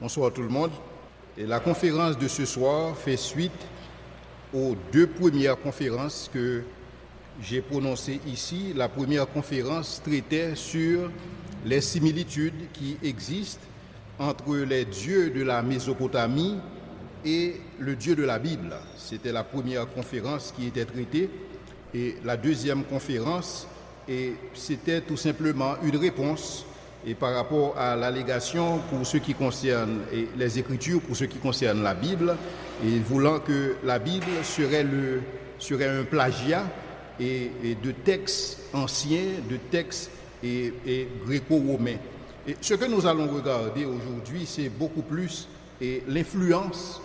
Bonsoir tout le monde. Et la conférence de ce soir fait suite aux deux premières conférences que j'ai prononcées ici. La première conférence traitait sur les similitudes qui existent entre les dieux de la Mésopotamie et le Dieu de la Bible. C'était la première conférence qui était traitée. Et la deuxième conférence, c'était tout simplement une réponse et par rapport à l'allégation pour ce qui concerne les Écritures, pour ce qui concerne la Bible, et voulant que la Bible serait un plagiat et de textes anciens, de textes et gréco-romains. Et ce que nous allons regarder aujourd'hui, c'est beaucoup plus l'influence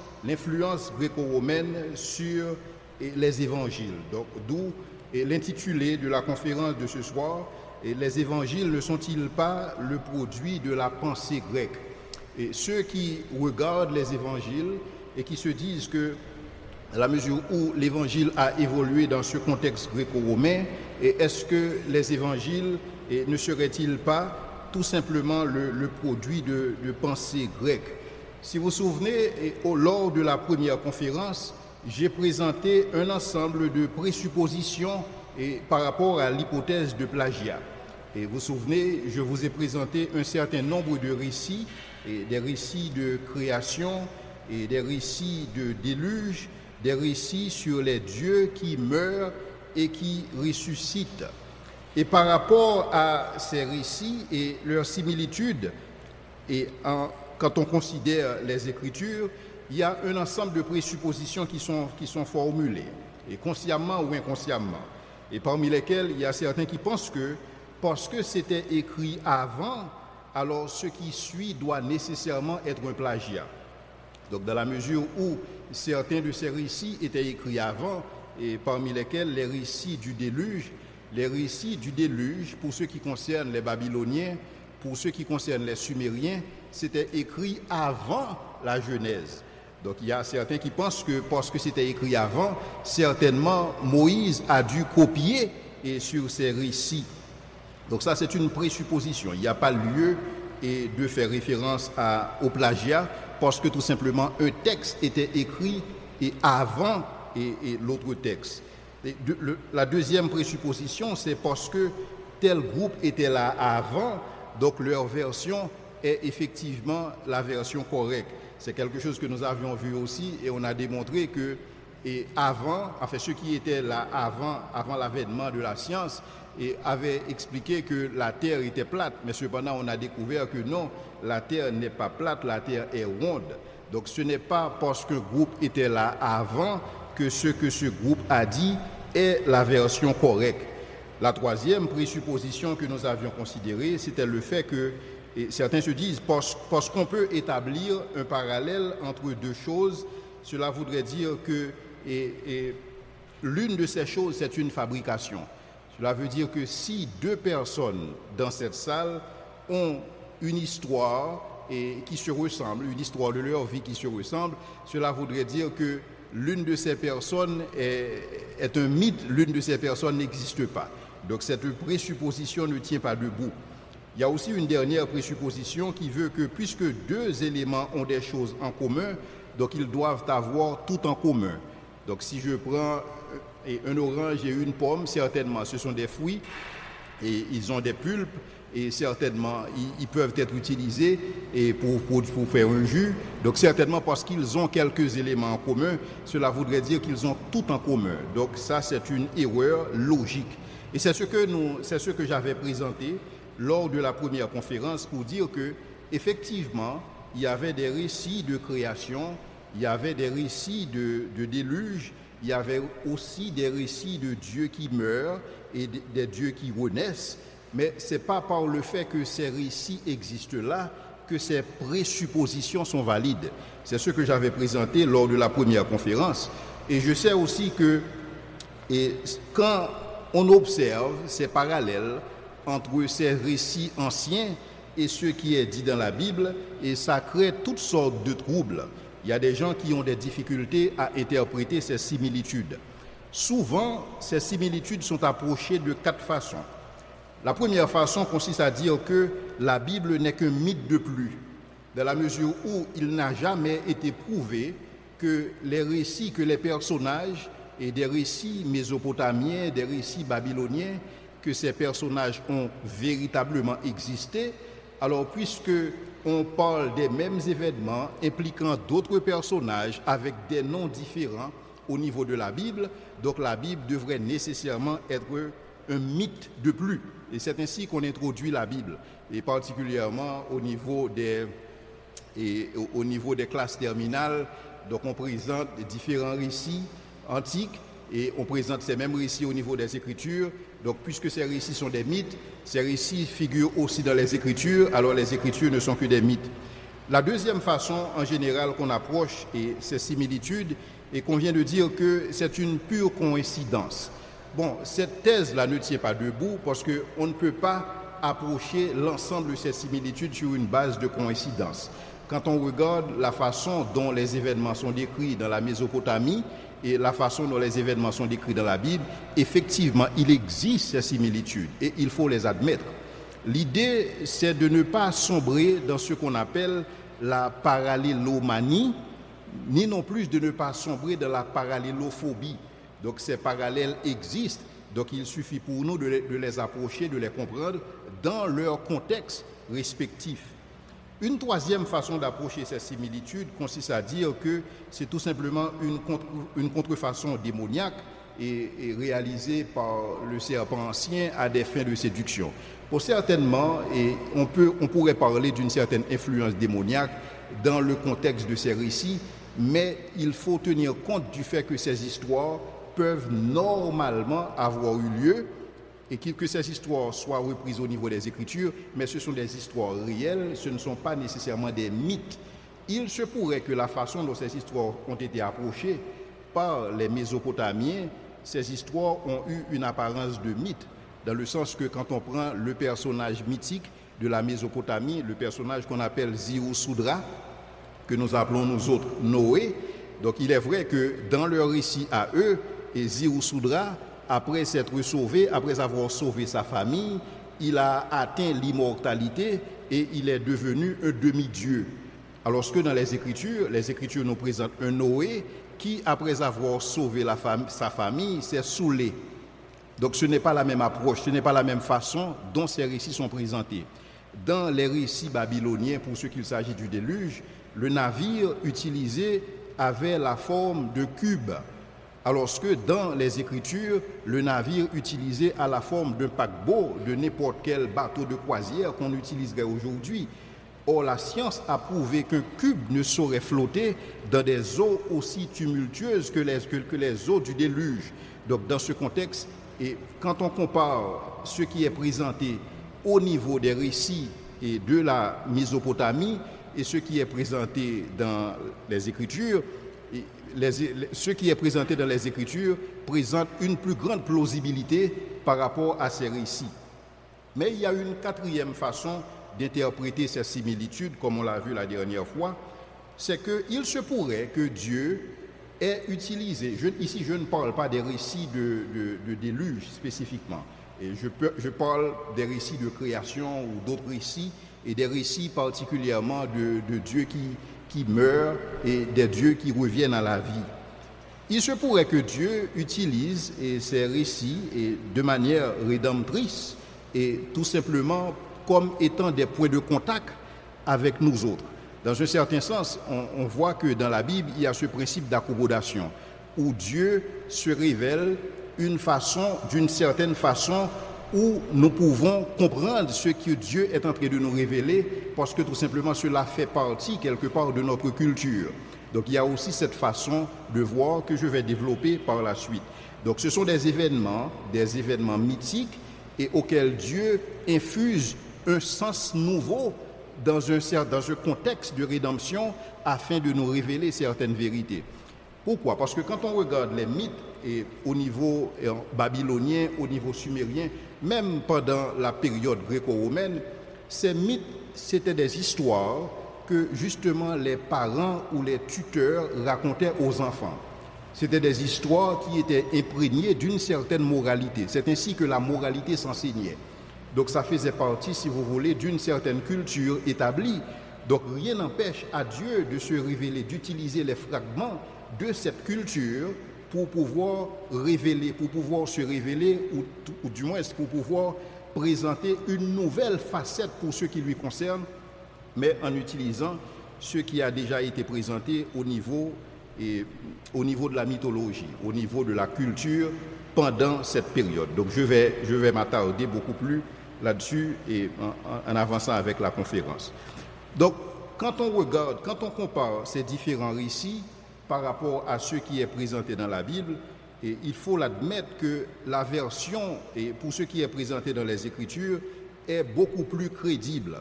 gréco-romaine sur les évangiles. Donc, d'où l'intitulé de la conférence de ce soir. Et les évangiles ne sont-ils pas le produit de la pensée grecque? Et ceux qui regardent les évangiles et qui se disent que, à la mesure où l'évangile a évolué dans ce contexte gréco-romain, est-ce que les évangiles ne seraient-ils pas tout simplement le produit de pensée grecque? Si vous vous souvenez, lors de la première conférence, j'ai présenté un ensemble de présuppositions par rapport à l'hypothèse de plagiat. Et vous vous souvenez, je vous ai présenté un certain nombre de récits, des récits de création, et des récits de déluge, des récits sur les dieux qui meurent et qui ressuscitent. Et par rapport à ces récits et leurs similitudes, quand on considère les Écritures, il y a un ensemble de présuppositions qui sont formulées, et consciemment ou inconsciemment, et parmi lesquelles il y a certains qui pensent que parce que c'était écrit avant, alors ce qui suit doit nécessairement être un plagiat. Donc dans la mesure où certains de ces récits étaient écrits avant, et parmi lesquels les récits du déluge, pour ce qui concerne les Babyloniens, pour ce qui concerne les Sumériens, c'était écrit avant la Genèse. Donc il y a certains qui pensent que parce que c'était écrit avant, certainement Moïse a dû copier sur ces récits. Donc ça c'est une présupposition. Il n'y a pas lieu de faire référence au plagiat parce que tout simplement un texte était écrit avant l'autre texte. La deuxième présupposition, c'est parce que tel groupe était là avant, donc leur version est effectivement la version correcte. C'est quelque chose que nous avions vu aussi et on a démontré que ceux qui étaient là avant l'avènement de la science avaient expliqué que la terre était plate, mais cependant on a découvert que non, la terre n'est pas plate, la terre est ronde. Donc ce n'est pas parce que le groupe était là avant que ce groupe a dit est la version correcte. La troisième présupposition que nous avions considérée, c'était le fait que certains se disent, parce qu'on peut établir un parallèle entre deux choses, cela voudrait dire que l'une de ces choses, c'est une fabrication. Cela veut dire que si deux personnes dans cette salle ont une histoire qui se ressemble, une histoire de leur vie qui se ressemble, cela voudrait dire que l'une de ces personnes est un mythe, l'une de ces personnes n'existe pas. Donc cette présupposition ne tient pas debout. Il y a aussi une dernière présupposition qui veut que puisque deux éléments ont des choses en commun, donc ils doivent avoir tout en commun. Donc si je prends un orange et une pomme, certainement ce sont des fruits et ils ont des pulpes et certainement ils peuvent être utilisés pour faire un jus. Donc certainement parce qu'ils ont quelques éléments en commun, cela voudrait dire qu'ils ont tout en commun. Donc ça c'est une erreur logique. Et c'est ce que j'avais présenté lors de la première conférence pour dire que effectivement il y avait des récits de création, il y avait des récits de déluge, il y avait aussi des récits de dieux qui meurent et des dieux qui renaissent, mais ce n'est pas par le fait que ces récits existent là que ces présuppositions sont valides. C'est ce que j'avais présenté lors de la première conférence. Et je sais aussi que quand on observe ces parallèles entre ces récits anciens et ce qui est dit dans la Bible, et ça crée toutes sortes de troubles. Il y a des gens qui ont des difficultés à interpréter ces similitudes. Souvent, ces similitudes sont approchées de 4 façons. La première façon consiste à dire que la Bible n'est qu'un mythe de plus. dans la mesure où il n'a jamais été prouvé que les récits, que les personnages et des récits mésopotamiens, des récits babyloniens, que ces personnages ont véritablement existé. Alors, puisque on parle des mêmes événements impliquant d'autres personnages avec des noms différents au niveau de la Bible, donc la Bible devrait nécessairement être un mythe de plus. Et c'est ainsi qu'on introduit la Bible, et particulièrement au niveau des classes terminales. Donc on présente différents récits antiques et on présente ces mêmes récits au niveau des Écritures. Donc puisque ces récits sont des mythes, ces récits figurent aussi dans les Écritures, alors les Écritures ne sont que des mythes. La deuxième façon en général qu'on approche ces similitudes, et qu'on vient de dire que c'est une pure coïncidence. Bon, cette thèse-là ne tient pas debout parce qu'on ne peut pas approcher l'ensemble de ces similitudes sur une base de coïncidence. Quand on regarde la façon dont les événements sont décrits dans la Mésopotamie et la façon dont les événements sont décrits dans la Bible, effectivement, il existe ces similitudes et il faut les admettre. L'idée, c'est de ne pas sombrer dans ce qu'on appelle la parallélomanie, ni non plus de ne pas sombrer dans la parallélophobie. Donc ces parallèles existent, donc il suffit pour nous de les approcher, de les comprendre dans leur contexte respectif. Une troisième façon d'approcher ces similitudes consiste à dire que c'est tout simplement une contrefaçon démoniaque et réalisée par le serpent ancien à des fins de séduction. Pour certainement, on pourrait parler d'une certaine influence démoniaque dans le contexte de ces récits, mais il faut tenir compte du fait que ces histoires peuvent normalement avoir eu lieu et que ces histoires soient reprises au niveau des Écritures, mais ce sont des histoires réelles, ce ne sont pas nécessairement des mythes. Il se pourrait que la façon dont ces histoires ont été approchées par les Mésopotamiens, ces histoires ont eu une apparence de mythe, dans le sens que quand on prend le personnage mythique de la Mésopotamie, le personnage qu'on appelle Ziusudra, que nous appelons nous autres Noé. Donc il est vrai que dans leur récit à eux, et Ziusudra, après s'être sauvé, après avoir sauvé sa famille, il a atteint l'immortalité et il est devenu un demi-dieu. Alors que dans les Écritures nous présentent un Noé qui, après avoir sauvé sa famille, s'est saoulé. Donc ce n'est pas la même approche, ce n'est pas la même façon dont ces récits sont présentés. Dans les récits babyloniens, pour ce qu'il s'agit du déluge, le navire utilisé avait la forme de cube, alors que dans les Écritures, le navire utilisé a la forme d'un paquebot, de n'importe quel bateau de croisière qu'on utiliserait aujourd'hui. Or, la science a prouvé qu'un cube ne saurait flotter dans des eaux aussi tumultueuses que les eaux du déluge. Donc, dans ce contexte, et quand on compare ce qui est présenté au niveau des récits et de la Mésopotamie et ce qui est présenté dans les Écritures, ce qui est présenté dans les Écritures présente une plus grande plausibilité par rapport à ces récits. Mais il y a une quatrième façon d'interpréter ces similitudes, comme on l'a vu la dernière fois, c'est qu'il se pourrait que Dieu ait utilisé, ici je ne parle pas des récits de déluge spécifiquement, et je parle des récits de création ou d'autres récits, et des récits particulièrement de Dieu qui meurent et des dieux qui reviennent à la vie. Il se pourrait que Dieu utilise ces récits de manière rédemptrice et tout simplement comme étant des points de contact avec nous autres. Dans un certain sens, on voit que dans la Bible, il y a ce principe d'accommodation où Dieu se révèle d'une certaine façon où nous pouvons comprendre ce que Dieu est en train de nous révéler parce que tout simplement cela fait partie quelque part de notre culture. Donc il y a aussi cette façon de voir que je vais développer par la suite. Donc ce sont des événements mythiques et auxquels Dieu infuse un sens nouveau dans un contexte de rédemption afin de nous révéler certaines vérités. Pourquoi? Parce que quand on regarde les mythes et au niveau babylonien, au niveau sumérien, même pendant la période gréco-romaine, ces mythes, c'était des histoires que justement les parents ou les tuteurs racontaient aux enfants. C'était des histoires qui étaient imprégnées d'une certaine moralité. C'est ainsi que la moralité s'enseignait. Donc ça faisait partie, si vous voulez, d'une certaine culture établie Donc rien n'empêche à Dieu de se révéler, d'utiliser les fragments de cette culture pour pouvoir révéler, pour pouvoir se révéler, ou du moins pour pouvoir présenter une nouvelle facette pour ce qui lui concerne, mais en utilisant ce qui a déjà été présenté au niveau de la mythologie, au niveau de la culture pendant cette période. Donc je vais m'attarder beaucoup plus là-dessus et en avançant avec la conférence. Donc quand on regarde, quand on compare ces différents récits par rapport à ce qui est présenté dans la Bible, et il faut l'admettre que la version, et pour ce qui est présenté dans les Écritures, est beaucoup plus crédible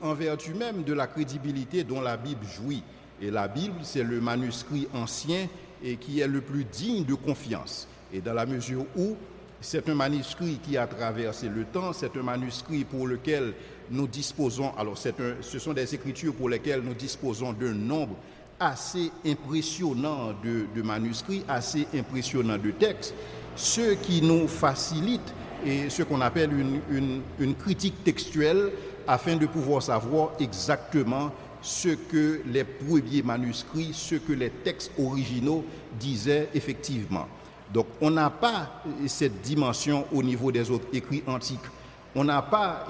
en vertu même de la crédibilité dont la Bible jouit. Et la Bible, c'est le manuscrit ancien et qui est le plus digne de confiance. Et dans la mesure où c'est un manuscrit qui a traversé le temps, c'est un manuscrit pour lequel nous disposons, alors ce sont des écritures pour lesquelles nous disposons d'un nombre assez impressionnant de manuscrits, assez impressionnant de textes, ce qui nous facilite et ce qu'on appelle une critique textuelle afin de pouvoir savoir exactement ce que les premiers manuscrits, ce que les textes originaux disaient effectivement. Donc on n'a pas cette dimension au niveau des autres écrits antiques. On n'a pas,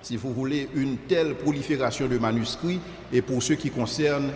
si vous voulez, une telle prolifération de manuscrits et pour ce qui concerne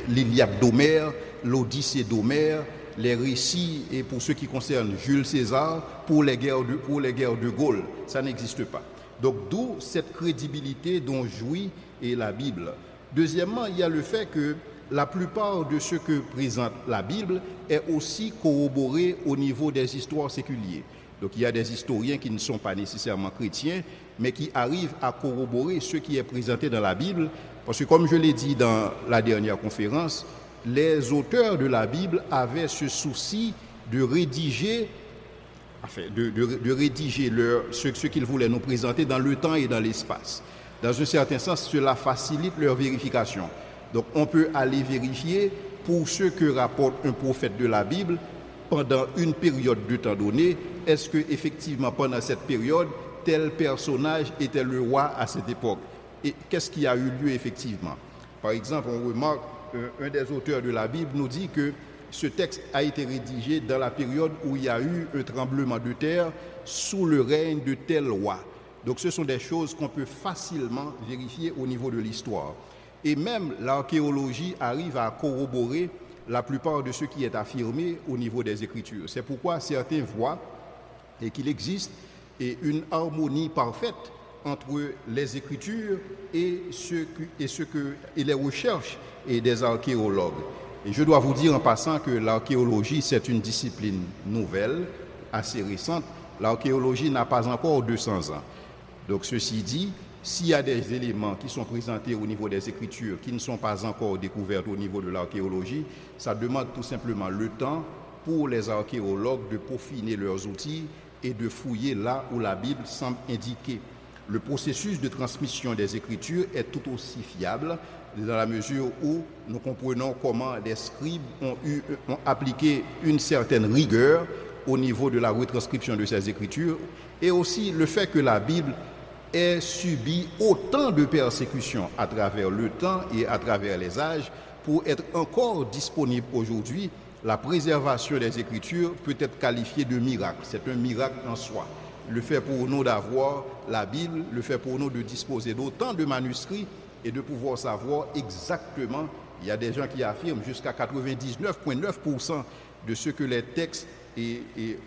l'Iliade d'Homère, l'Odyssée d'Homère, les récits et pour ce qui concerne Jules César, pour les guerres de Gaulle. Ça n'existe pas. Donc d'où cette crédibilité dont jouit la Bible. Deuxièmement, il y a le fait que la plupart de ce que présente la Bible est aussi corroboré au niveau des histoires séculières. Donc il y a des historiens qui ne sont pas nécessairement chrétiens, mais qui arrivent à corroborer ce qui est présenté dans la Bible, parce que comme je l'ai dit dans la dernière conférence, les auteurs de la Bible avaient ce souci de rédiger, ce qu'ils voulaient nous présenter dans le temps et dans l'espace. Dans un certain sens, cela facilite leur vérification. Donc on peut aller vérifier pour ce que rapporte un prophète de la Bible pendant une période de temps donné, est-ce que effectivement pendant cette période, tel personnage était le roi à cette époque? Et qu'est-ce qui a eu lieu effectivement? Par exemple, on remarque, un des auteurs de la Bible nous dit que ce texte a été rédigé dans la période où il y a eu un tremblement de terre sous le règne de tel roi. Donc ce sont des choses qu'on peut facilement vérifier au niveau de l'histoire. Et même l'archéologie arrive à corroborer la plupart de ce qui est affirmé au niveau des Écritures. C'est pourquoi certains voient qu'il existe une harmonie parfaite entre les Écritures et les recherches des archéologues. Et je dois vous dire en passant que l'archéologie, c'est une discipline nouvelle, assez récente. L'archéologie n'a pas encore 200 ans. Donc ceci dit, s'il y a des éléments qui sont présentés au niveau des Écritures qui ne sont pas encore découverts au niveau de l'archéologie, ça demande tout simplement le temps pour les archéologues de peaufiner leurs outils et de fouiller là où la Bible semble indiquer. Le processus de transmission des Écritures est tout aussi fiable dans la mesure où nous comprenons comment les scribes ont appliqué une certaine rigueur au niveau de la retranscription de ces Écritures, et aussi le fait que la Bible ait subi autant de persécutions à travers le temps et à travers les âges pour être encore disponible aujourd'hui. La préservation des Écritures peut être qualifiée de miracle. C'est un miracle en soi. Le fait pour nous d'avoir la Bible, le fait pour nous de disposer d'autant de manuscrits et de pouvoir savoir exactement, il y a des gens qui affirment jusqu'à 99,9% de ce que les textes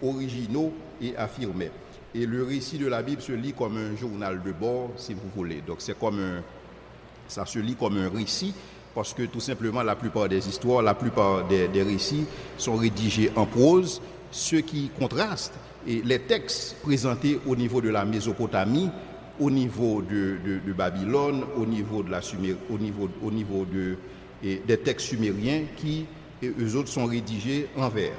originaux affirmaient. Et le récit de la Bible se lit comme un journal de bord, si vous voulez. Donc ça se lit comme un récit, parce que tout simplement la plupart des histoires, la plupart des récits sont rédigés en prose, ce qui contraste les textes présentés au niveau de la Mésopotamie, au niveau de Babylone, au niveau des textes sumériens qui, eux autres, sont rédigés en vers.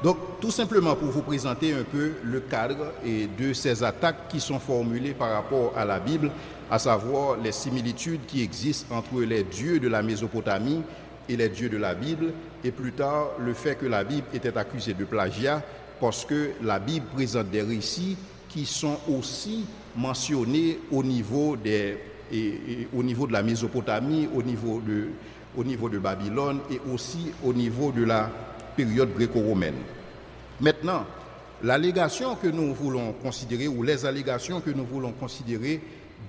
Donc, tout simplement pour vous présenter un peu le cadre de ces attaques qui sont formulées par rapport à la Bible, à savoir les similitudes qui existent entre les dieux de la Mésopotamie et les dieux de la Bible, et plus tard, le fait que la Bible était accusée de plagiat parce que la Bible présente des récits qui sont aussi mentionné au niveau au niveau de la Mésopotamie, au niveau de Babylone et aussi au niveau de la période gréco-romaine. Maintenant, l'allégation que nous voulons considérer, ou les allégations que nous voulons considérer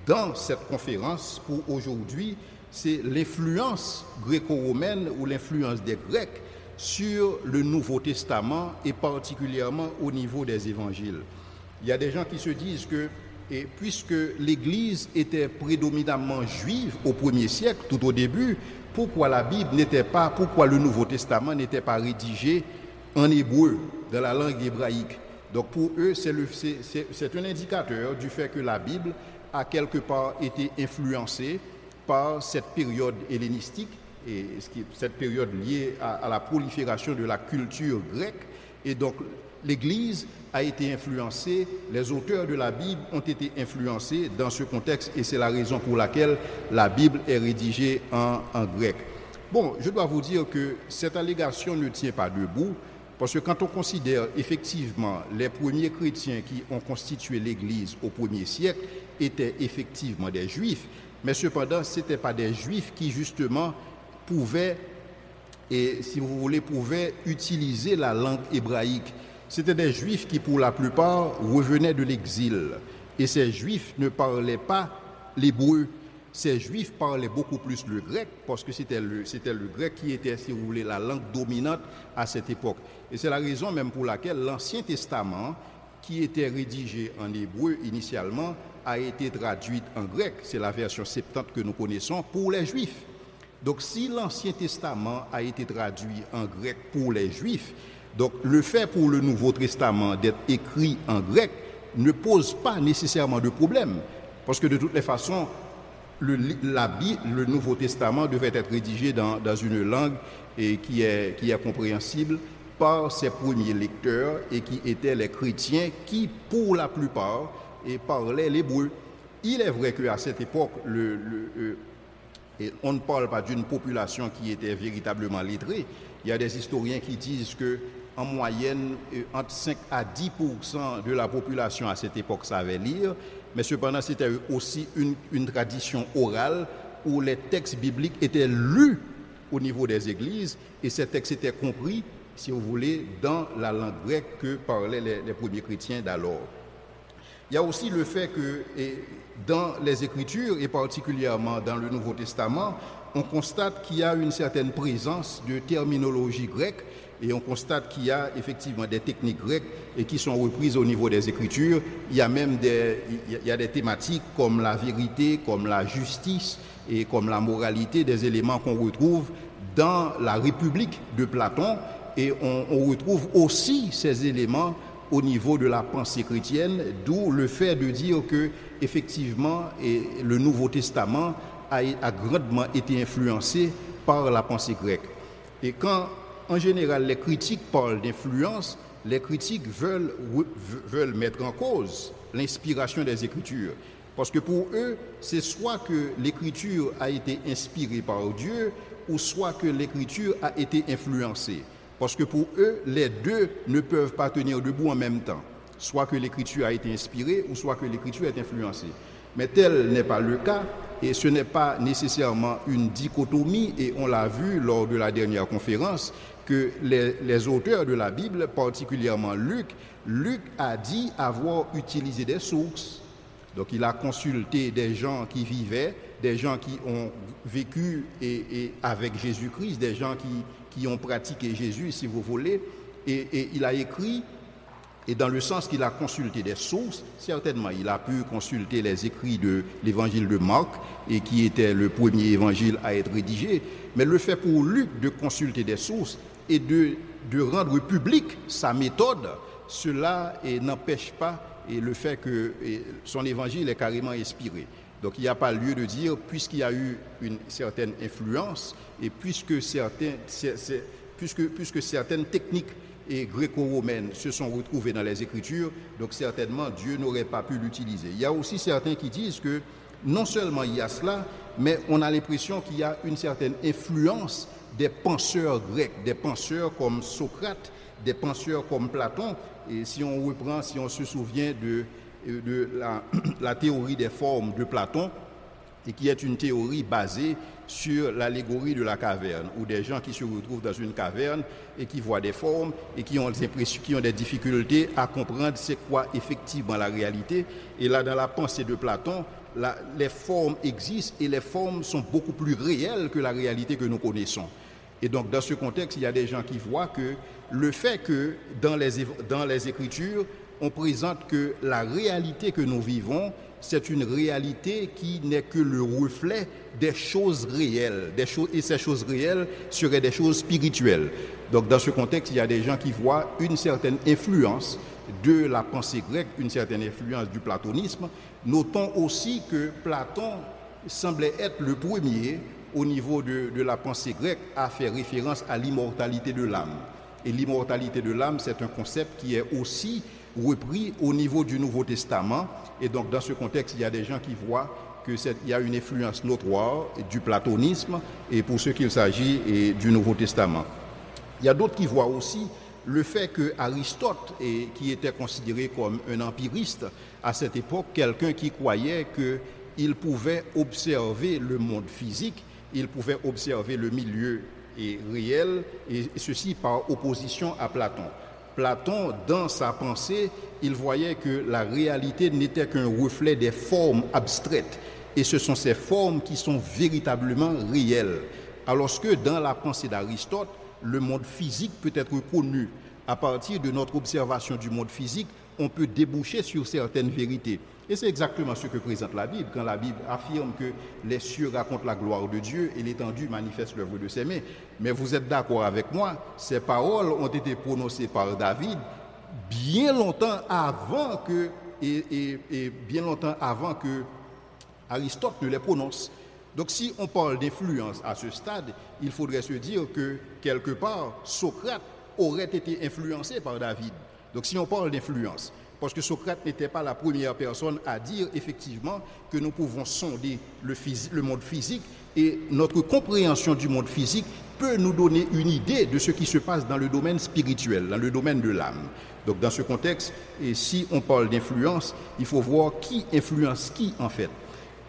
dans cette conférence pour aujourd'hui, c'est l'influence gréco-romaine ou l'influence des Grecs sur le Nouveau Testament et particulièrement au niveau des évangiles. Il y a des gens qui se disent que, et puisque l'Église était prédominamment juive au 1er siècle, tout au début, pourquoi le Nouveau Testament n'était pas rédigé en hébreu, dans la langue hébraïque. Donc pour eux, c'est un indicateur du fait que la Bible a quelque part été influencée par cette période hellénistique, et cette période liée à la prolifération de la culture grecque. Et donc l'Église a été influencée, les auteurs de la Bible ont été influencés dans ce contexte, et c'est la raison pour laquelle la Bible est rédigée en grec. Bon, je dois vous dire que cette allégation ne tient pas debout, parce que quand on considère effectivement les premiers chrétiens qui ont constitué l'Église au 1er siècle étaient effectivement des Juifs, mais cependant, ce n'étaient pas des Juifs qui justement pouvaient utiliser la langue hébraïque. C'était des Juifs qui, pour la plupart, revenaient de l'exil. Et ces Juifs ne parlaient pas l'hébreu. Ces Juifs parlaient beaucoup plus le grec, parce que c'était le grec qui était, si vous voulez, la langue dominante à cette époque. Et c'est la raison même pour laquelle l'Ancien Testament, qui était rédigé en hébreu initialement, a été traduit en grec. C'est la version Septante que nous connaissons pour les Juifs. Donc si l'Ancien Testament a été traduit en grec pour les Juifs, donc le fait pour le Nouveau Testament d'être écrit en grec ne pose pas nécessairement de problème. Parce que de toutes les façons, le Nouveau Testament devait être rédigé dans une langue qui est compréhensible par ses premiers lecteurs et qui étaient les chrétiens qui, pour la plupart, parlaient l'hébreu. Il est vrai qu'à cette époque, on ne parle pas d'une population qui était véritablement lettrée. Il y a des historiens qui disent qu'en moyenne, entre 5 à 10% de la population à cette époque savait lire, mais cependant c'était aussi une tradition orale où les textes bibliques étaient lus au niveau des églises et ces textes étaient compris, si vous voulez, dans la langue grecque que parlaient les premiers chrétiens d'alors. Il y a aussi le fait que dans les Écritures, et particulièrement dans le Nouveau Testament, on constate qu'il y a une certaine présence de terminologie grecque et on constate qu'il y a effectivement des techniques grecques et qui sont reprises au niveau des Écritures. Il y a même des thématiques comme la vérité, comme la justice et comme la moralité, des éléments qu'on retrouve dans la République de Platon, et on retrouve aussi ces éléments au niveau de la pensée chrétienne, d'où le fait de dire que effectivement le Nouveau Testament a grandement été influencé par la pensée grecque. Et quand en général les critiques parlent d'influence, les critiques veulent mettre en cause l'inspiration des Écritures. Parce que pour eux, c'est soit que l'Écriture a été inspirée par Dieu, ou soit que l'Écriture a été influencée. Parce que pour eux, les deux ne peuvent pas tenir debout en même temps. Soit que l'Écriture a été inspirée, ou soit que l'Écriture est influencée. Mais tel n'est pas le cas, et ce n'est pas nécessairement une dichotomie, et on l'a vu lors de la dernière conférence, que les auteurs de la Bible, particulièrement Luc a dit avoir utilisé des sources. Donc il a consulté des gens qui vivaient, des gens qui ont vécu et avec Jésus-Christ, des gens qui ont pratiqué Jésus, si vous voulez, et il a écrit, et dans le sens qu'il a consulté des sources, certainement il a pu consulter les écrits de l'évangile de Marc, et qui était le premier évangile à être rédigé, mais le fait pour Luc de consulter des sources et de rendre public sa méthode, cela n'empêche pas le fait que son évangile est carrément inspiré. Donc il n'y a pas lieu de dire, puisqu'il y a eu une certaine influence, et puisque certaines techniques gréco-romaines se sont retrouvées dans les Écritures, donc certainement Dieu n'aurait pas pu l'utiliser. Il y a aussi certains qui disent que non seulement il y a cela, mais on a l'impression qu'il y a une certaine influence des penseurs grecs, des penseurs comme Socrate, des penseurs comme Platon. Et si on se souvient de la théorie des formes de Platon, et qui est une théorie basée sur l'allégorie de la caverne, où des gens qui se retrouvent dans une caverne et qui voient des formes et qui ont des difficultés à comprendre c'est quoi effectivement la réalité. Et là, dans la pensée de Platon, les formes existent et les formes sont beaucoup plus réelles que la réalité que nous connaissons. Et donc, dans ce contexte, il y a des gens qui voient que le fait que dans les Écritures, on présente que la réalité que nous vivons, c'est une réalité qui n'est que le reflet des choses réelles. Et ces choses réelles seraient des choses spirituelles. Donc, dans ce contexte, il y a des gens qui voient une certaine influence de la pensée grecque, une certaine influence du platonisme. Notons aussi que Platon semblait être le premier au niveau de la pensée grecque à faire référence à l'immortalité de l'âme. Et l'immortalité de l'âme, c'est un concept qui est aussi repris au niveau du Nouveau Testament. Et donc, dans ce contexte, il y a des gens qui voient qu'il y a une influence notoire du platonisme et pour ce qu'il s'agit du Nouveau Testament. Il y a d'autres qui voient aussi le fait que Aristote, qui était considéré comme un empiriste à cette époque, quelqu'un qui croyait qu'il pouvait observer le monde physique, il pouvait observer le milieu réel, et ceci par opposition à Platon. Platon, dans sa pensée, il voyait que la réalité n'était qu'un reflet des formes abstraites. Et ce sont ces formes qui sont véritablement réelles. Alors que dans la pensée d'Aristote, le monde physique peut être connu. À partir de notre observation du monde physique, on peut déboucher sur certaines vérités. Et c'est exactement ce que présente la Bible, quand la Bible affirme que les cieux racontent la gloire de Dieu et l'étendue manifeste l'œuvre de ses mains. Mais vous êtes d'accord avec moi, ces paroles ont été prononcées par David bien longtemps avant que Aristote ne les prononce. Donc si on parle d'influence à ce stade, il faudrait se dire que quelque part, Socrate aurait été influencé par David. Donc si on parle d'influence, parce que Socrate n'était pas la première personne à dire effectivement que nous pouvons sonder le monde physique et notre compréhension du monde physique peut nous donner une idée de ce qui se passe dans le domaine spirituel, dans le domaine de l'âme. Donc dans ce contexte, et si on parle d'influence, il faut voir qui influence qui en fait.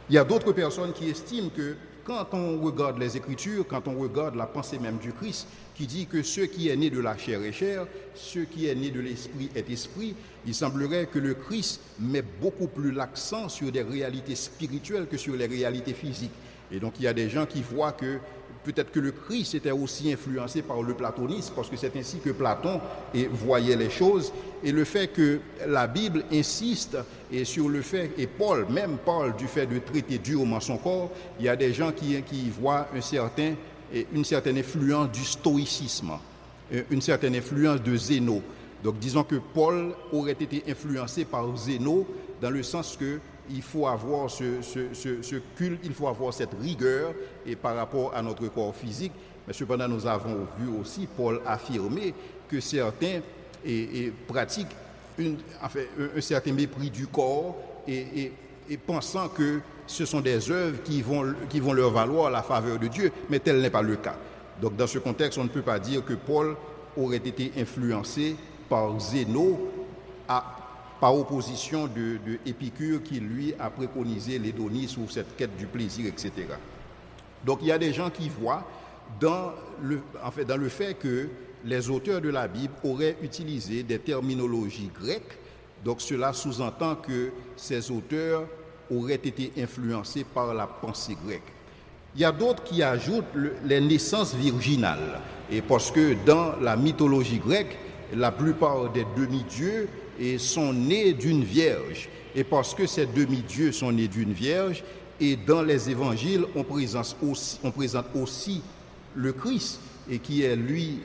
Il y a d'autres personnes qui estiment que quand on regarde les Écritures, quand on regarde la pensée même du Christ, qui dit que ce qui est né de la chair est chair, ce qui est né de l'esprit est esprit, il semblerait que le Christ met beaucoup plus l'accent sur des réalités spirituelles que sur les réalités physiques. Et donc il y a des gens qui voient que peut-être que le Christ était aussi influencé par le platonisme, parce que c'est ainsi que Platon voyait les choses. Et le fait que la Bible insiste sur le fait, et Paul même parle du fait de traiter durement son corps, il y a des gens qui voient une certaine influence du stoïcisme, une certaine influence de Zénon. Donc disons que Paul aurait été influencé par Zénon dans le sens que il faut avoir ce culte, il faut avoir cette rigueur et par rapport à notre corps physique. Mais cependant, nous avons vu aussi Paul affirmer que certains pratiquent un certain mépris du corps et pensant que ce sont des œuvres qui vont leur valoir la faveur de Dieu, mais tel n'est pas le cas. Donc dans ce contexte, on ne peut pas dire que Paul aurait été influencé par Zénon par opposition de Épicure qui, lui, a préconisé l'hédonisme ou cette quête du plaisir, etc. Donc, il y a des gens qui voient dans le fait que les auteurs de la Bible auraient utilisé des terminologies grecques. Donc, cela sous-entend que ces auteurs auraient été influencés par la pensée grecque. Il y a d'autres qui ajoutent les naissances virginales. Et parce que dans la mythologie grecque, la plupart des demi-dieux sont nés d'une vierge. Et parce que ces demi-dieux sont nés d'une vierge, et dans les évangiles, on présente aussi le Christ, et qui est lui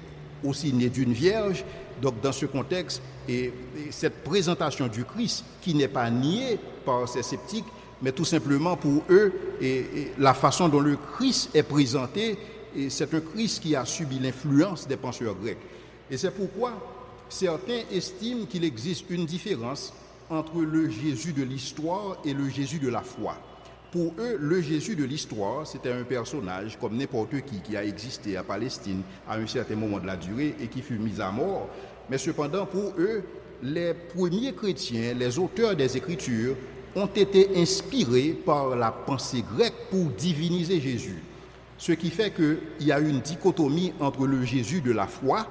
aussi né d'une vierge. Donc dans ce contexte, et cette présentation du Christ, qui n'est pas niée par ces sceptiques, mais tout simplement pour eux, et la façon dont le Christ est présenté, et c'est un Christ qui a subi l'influence des penseurs grecs. Et c'est pourquoi certains estiment qu'il existe une différence entre le Jésus de l'histoire et le Jésus de la foi. Pour eux, le Jésus de l'histoire, c'était un personnage comme n'importe qui a existé à Palestine à un certain moment de la durée et qui fut mis à mort. Mais cependant, pour eux, les premiers chrétiens, les auteurs des Écritures, ont été inspirés par la pensée grecque pour diviniser Jésus. Ce qui fait qu'il y a une dichotomie entre le Jésus de la foi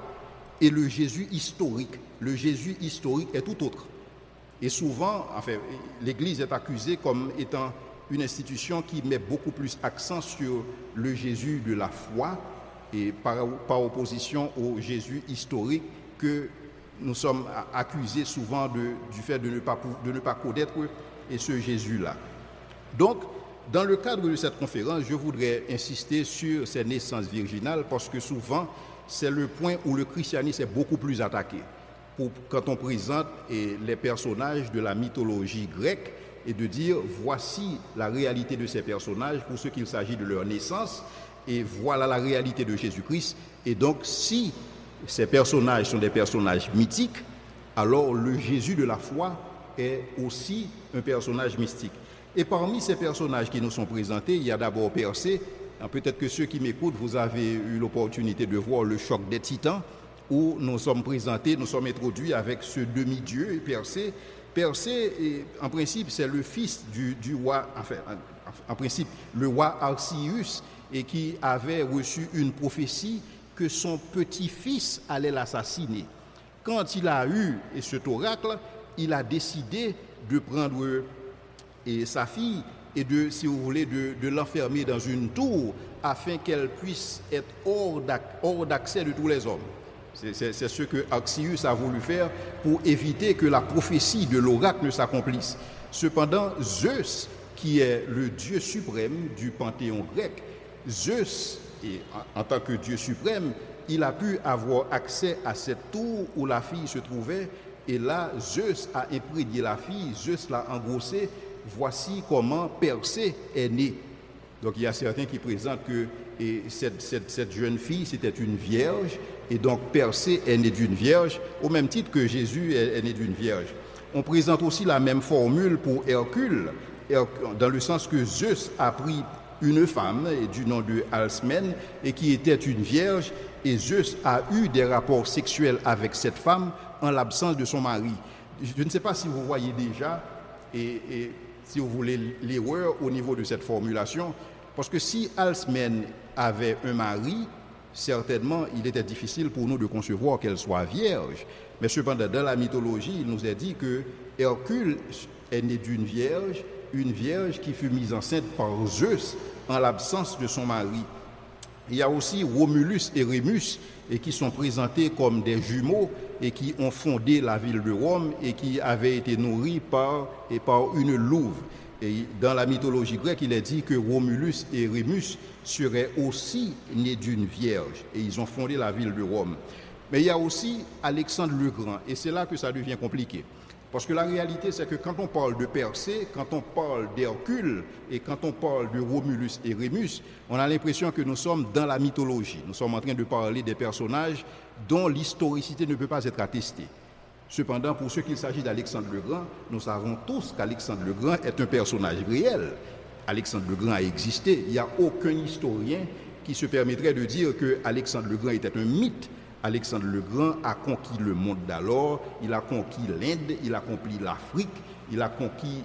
et le Jésus historique. Le Jésus historique est tout autre. Et souvent, l'Église est accusée comme étant une institution qui met beaucoup plus accent sur le Jésus de la foi et par opposition au Jésus historique que nous sommes accusés souvent du fait de ne pas connaître et ce Jésus-là. Donc, dans le cadre de cette conférence, je voudrais insister sur ces naissances virginales parce que souvent, c'est le point où le christianisme est beaucoup plus attaqué. Quand on présente les personnages de la mythologie grecque et de dire voici la réalité de ces personnages pour ce qu'il s'agit de leur naissance et voilà la réalité de Jésus-Christ. Et donc, si ces personnages sont des personnages mythiques, alors le Jésus de la foi est aussi un personnage mystique. Et parmi ces personnages qui nous sont présentés, il y a d'abord Persée. Peut-être que ceux qui m'écoutent, vous avez eu l'opportunité de voir le choc des titans, où nous sommes présentés, nous sommes introduits avec ce demi-dieu, Persée. Persée, en principe, c'est le fils du roi, en principe, le roi Arcéus, et qui avait reçu une prophétie que son petit-fils allait l'assassiner. Quand il a eu cet oracle, il a décidé de prendre sa fille et si vous voulez, de l'enfermer dans une tour afin qu'elle puisse être hors d'accès de tous les hommes. C'est ce que Arcéus a voulu faire pour éviter que la prophétie de l'oracle ne s'accomplisse. Cependant, Zeus, qui est le dieu suprême du panthéon grec, Zeus, en tant que dieu suprême, il a pu avoir accès à cette tour où la fille se trouvait. Et là, Zeus a imprégné la fille, Zeus l'a engrossée. Voici comment Persée est née. Donc il y a certains qui présentent que cette jeune fille, c'était une vierge, et donc Persée est née d'une vierge, au même titre que Jésus est né d'une vierge. On présente aussi la même formule pour Hercule, dans le sens que Zeus a pris une femme du nom de Alcmène, et qui était une vierge, et Zeus a eu des rapports sexuels avec cette femme en l'absence de son mari. Je ne sais pas si vous voyez déjà, et si vous voulez, l'erreur au niveau de cette formulation, parce que si Alcmène avait un mari, certainement il était difficile pour nous de concevoir qu'elle soit vierge. Mais cependant, dans la mythologie, il nous est dit que Hercule est né d'une vierge, une vierge qui fut mise enceinte par Zeus en l'absence de son mari. Il y a aussi Romulus et Rémus, et qui sont présentés comme des jumeaux et qui ont fondé la ville de Rome et qui avaient été nourris par une louve. Et dans la mythologie grecque, il est dit que Romulus et Rémus seraient aussi nés d'une vierge et ils ont fondé la ville de Rome. Mais il y a aussi Alexandre le Grand, et c'est là que ça devient compliqué. Parce que la réalité, c'est que quand on parle de Persée, quand on parle d'Hercule et quand on parle de Romulus et Rémus, on a l'impression que nous sommes dans la mythologie. Nous sommes en train de parler des personnages dont l'historicité ne peut pas être attestée. Cependant, pour ce qu'il s'agit d'Alexandre le Grand, nous savons tous qu'Alexandre le Grand est un personnage réel. Alexandre le Grand a existé. Il n'y a aucun historien qui se permettrait de dire que Alexandre le Grand était un mythe. Alexandre le Grand a conquis le monde d'alors, il a conquis l'Inde, il a conquis l'Afrique, il a conquis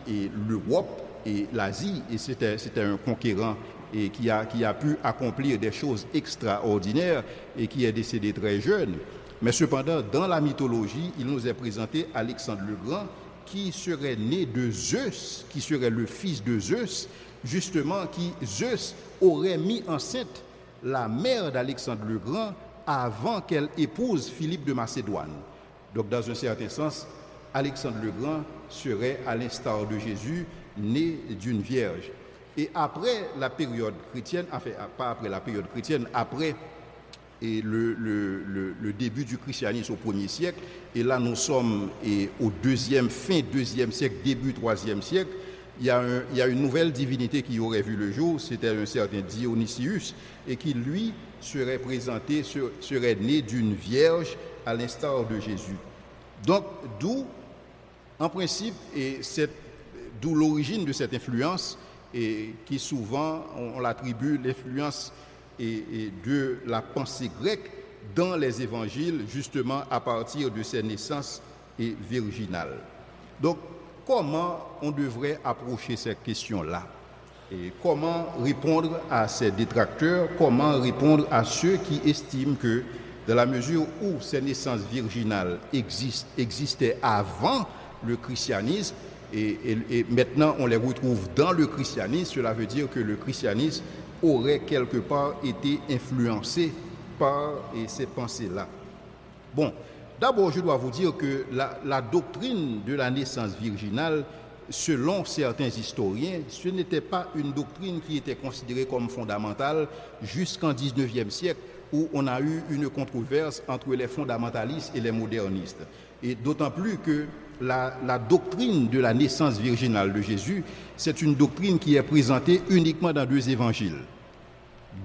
l'Europe et l'Asie, et c'était un conquérant et qui a pu accomplir des choses extraordinaires et qui est décédé très jeune. Mais cependant, dans la mythologie, il nous est présenté Alexandre le Grand qui serait né de Zeus, qui serait le fils de Zeus, justement, qui Zeus aurait mis enceinte la mère d'Alexandre le Grand avant qu'elle épouse Philippe de Macédoine. Donc, dans un certain sens, Alexandre le Grand serait, à l'instar de Jésus, né d'une vierge. Et après la période chrétienne, enfin, pas après la période chrétienne, après le début du christianisme au 1er siècle, et là nous sommes au fin 2e siècle, début 3e siècle, il y a une nouvelle divinité qui aurait vu le jour, c'était un certain Dionysius, et qui lui serait présenté, serait né d'une vierge à l'instar de Jésus. Donc, d'où, en principe, d'où l'origine de cette influence, et qui souvent, on l'attribue l'influence de la pensée grecque dans les évangiles, justement à partir de ces naissances et virginale. Donc, comment on devrait approcher cette question-là? Et comment répondre à ces détracteurs? Comment répondre à ceux qui estiment que, dans la mesure où ces naissances virginales existaient avant le christianisme, et maintenant on les retrouve dans le christianisme, cela veut dire que le christianisme aurait quelque part été influencé par ces pensées-là. Bon, d'abord je dois vous dire que la doctrine de la naissance virginale, selon certains historiens, ce n'était pas une doctrine qui était considérée comme fondamentale jusqu'en 19e siècle, où on a eu une controverse entre les fondamentalistes et les modernistes. Et d'autant plus que la doctrine de la naissance virginale de Jésus, c'est une doctrine qui est présentée uniquement dans 2 évangiles.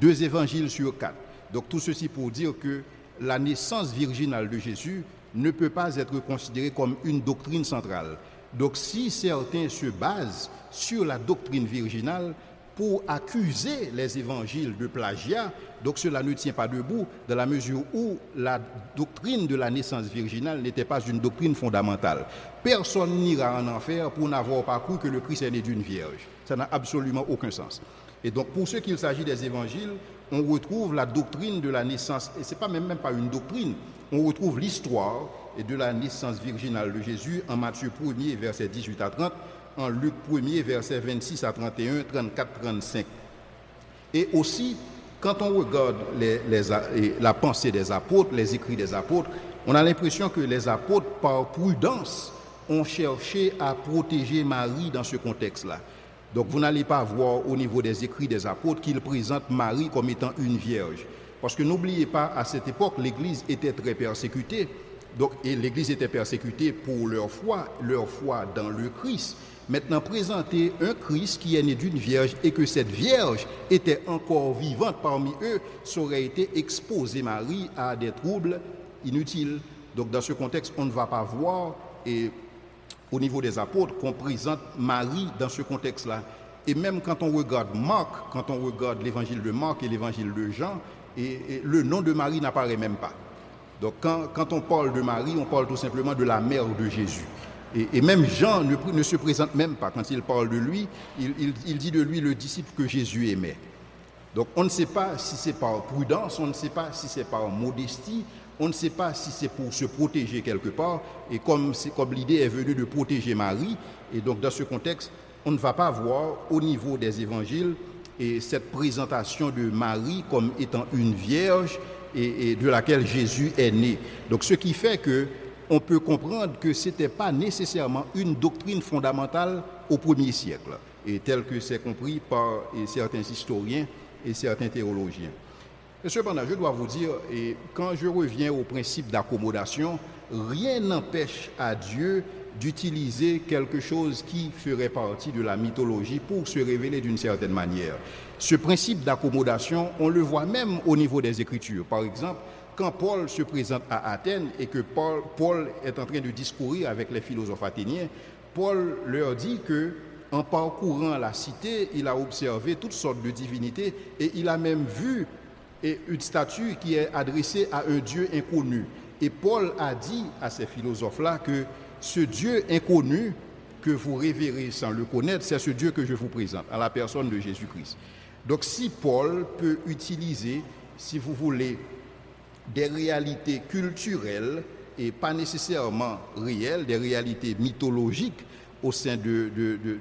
2 évangiles sur 4. Donc tout ceci pour dire que la naissance virginale de Jésus ne peut pas être considérée comme une doctrine centrale. Donc si certains se basent sur la doctrine virginale pour accuser les évangiles de plagiat, donc cela ne tient pas debout dans la mesure où la doctrine de la naissance virginale n'était pas une doctrine fondamentale. Personne n'ira en enfer pour n'avoir pas cru que le Christ est né d'une vierge. Ça n'a absolument aucun sens. Et donc pour ce qu'il s'agit des évangiles, on retrouve la doctrine de la naissance, et ce n'est pas même pas une doctrine, on retrouve l'histoire de la naissance virginale de Jésus en Matthieu 1er, versets 18 à 30, en Luc 1er, versets 26 à 31, 34, 35. Et aussi, quand on regarde la pensée des apôtres, les écrits des apôtres, on a l'impression que les apôtres, par prudence, ont cherché à protéger Marie dans ce contexte-là. Donc vous n'allez pas voir au niveau des écrits des apôtres qu'ils présentent Marie comme étant une vierge. Parce que n'oubliez pas, à cette époque, l'Église était très persécutée. Donc, et l'Église était persécutée pour leur foi dans le Christ. Maintenant, présenter un Christ qui est né d'une vierge et que cette vierge était encore vivante parmi eux, ça aurait été exposer Marie à des troubles inutiles. Donc, dans ce contexte, on ne va pas voir, et au niveau des apôtres, qu'on présente Marie dans ce contexte-là. Et même quand on regarde Marc, quand on regarde l'évangile de Marc et l'évangile de Jean, et le nom de Marie n'apparaît même pas. Donc, quand on parle de Marie, on parle tout simplement de la mère de Jésus. Et même Jean ne se présente même pas. Quand il parle de lui, il dit de lui le disciple que Jésus aimait. Donc on ne sait pas si c'est par prudence, on ne sait pas si c'est par modestie, on ne sait pas si c'est pour se protéger quelque part. Et comme l'idée est venue de protéger Marie, et donc dans ce contexte, on ne va pas voir au niveau des évangiles et cette présentation de Marie comme étant une vierge et de laquelle Jésus est né. Donc ce qui fait que on peut comprendre que ce n'était pas nécessairement une doctrine fondamentale au 1er siècle, et tel que c'est compris par certains historiens et certains théologiens. Et cependant, je dois vous dire, et quand je reviens au principe d'accommodation, rien n'empêche à Dieu d'utiliser quelque chose qui ferait partie de la mythologie pour se révéler d'une certaine manière. Ce principe d'accommodation, on le voit même au niveau des Écritures. Par exemple, quand Paul se présente à Athènes et que Paul est en train de discourir avec les philosophes athéniens, Paul leur dit que en parcourant la cité, il a observé toutes sortes de divinités et il a même vu une statue qui est adressée à un Dieu inconnu. Et Paul a dit à ces philosophes-là que ce Dieu inconnu que vous révérez sans le connaître, c'est ce Dieu que je vous présente, à la personne de Jésus-Christ. Donc si Paul peut utiliser, si vous voulez, des réalités culturelles et pas nécessairement réelles, des réalités mythologiques au sein de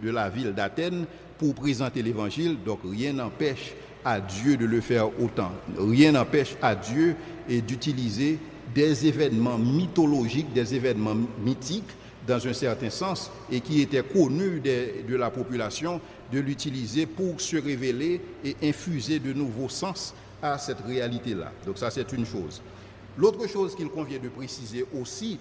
la ville d'Athènes pour présenter l'évangile, donc rien n'empêche à Dieu de le faire autant. Rien n'empêche à Dieu d'utiliser des événements mythologiques, des événements mythiques dans un certain sens et qui étaient connus de la population, de l'utiliser pour se révéler et infuser de nouveaux sens à cette réalité-là. Donc ça, c'est une chose. L'autre chose qu'il convient de préciser aussi,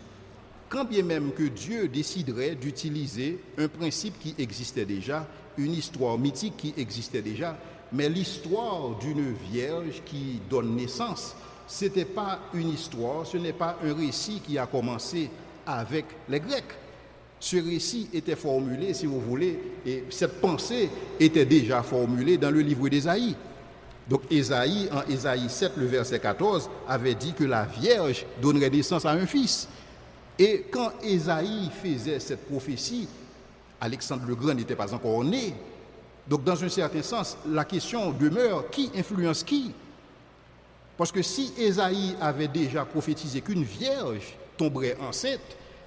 quand bien même que Dieu déciderait d'utiliser un principe qui existait déjà, une histoire mythique qui existait déjà, mais l'histoire d'une vierge qui donne naissance, ce n'était pas une histoire, ce n'est pas un récit qui a commencé avec les Grecs. Ce récit était formulé, si vous voulez, et cette pensée était déjà formulée dans le livre d'Ésaïe. Donc Ésaïe, en Ésaïe 7, le verset 14, avait dit que la Vierge donnerait naissance à un fils. Et quand Ésaïe faisait cette prophétie, Alexandre le Grand n'était pas encore né. Donc dans un certain sens, la question demeure, qui influence qui? Parce que si Ésaïe avait déjà prophétisé qu'une vierge tomberait enceinte,